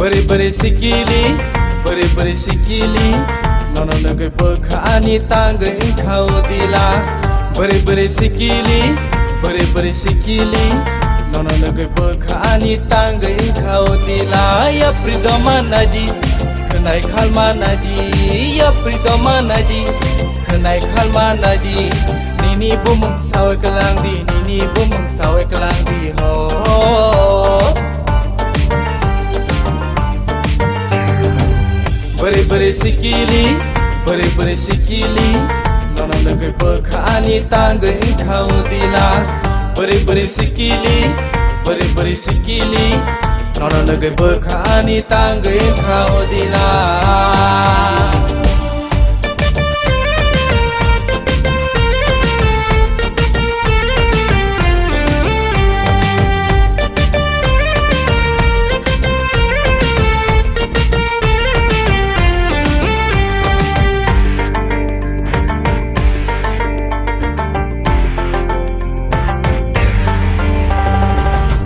Beri-beri sikili Nono nagai bekani tangga engkau dila Beri-beri sikili Nono nagai bekani tangga engkau dila Ya pridoma naji Kenai kalma naji Ya pridoma naji Kenai kalma naji Nini bumung sawe kelang di Nini bumung sawe kelang di ho Beri-beri sikili Nono nagai bekani tangga engkau dila Beri-beri sikili Nono nagai bekani tangga engkau dila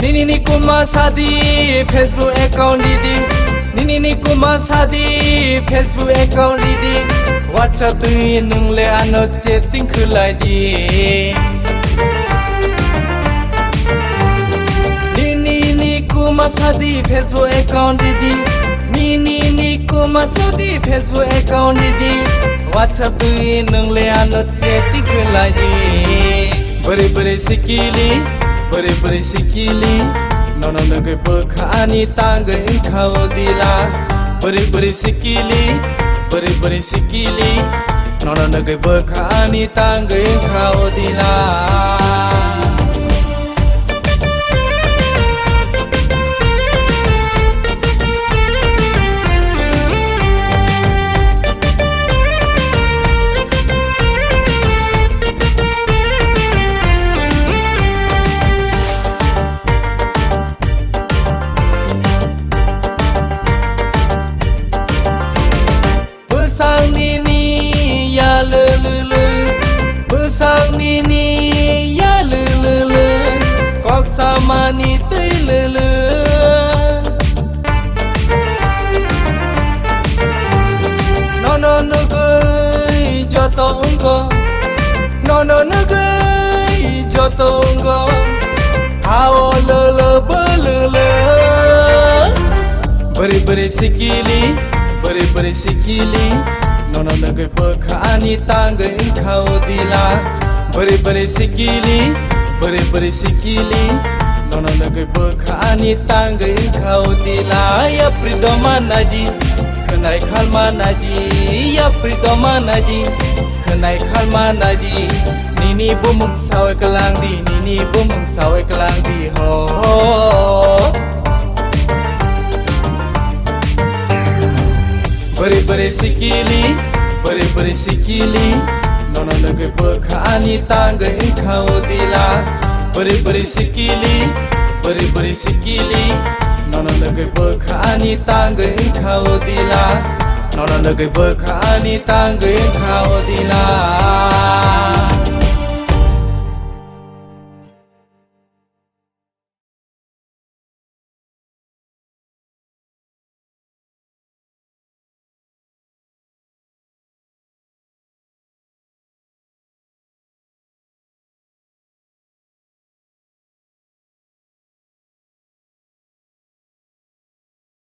Nini kuma sadi Facebook account didi Nini kuma sadi Facebook account didi WhatsApp tu nungle ano chatting khulai di Nini kuma sadi Facebook account didi Nini kuma sadi Facebook account didi WhatsApp tu nungle ano chatting khulai di Beri-beri sikili Nono nagai bekani tangga engkau dila Beri-beri sikili Nono nagai bekani tangga engkau dila Besang nini ya lele Kok sama ni tui lele Nono nagai joto engko Nono nagai joto engko Hao lele belele Beri-beri sikili Nono nagai bekani tangga engkau dila Beri-beri sikili Nono nagai bekani tangga engkau dila Ya pridoma naji Kenai kalma naji Ya pridoma naji Kenai kalma naji Nini bumung sawe kelang di Nini bumung sawe kelang di ho Beri-beri sikili Nono nagai bekani tangga engkau dila Beri-beri sikili Nono nagai bekani tangga engkau dila Nono nagai bekani tangga engkau dila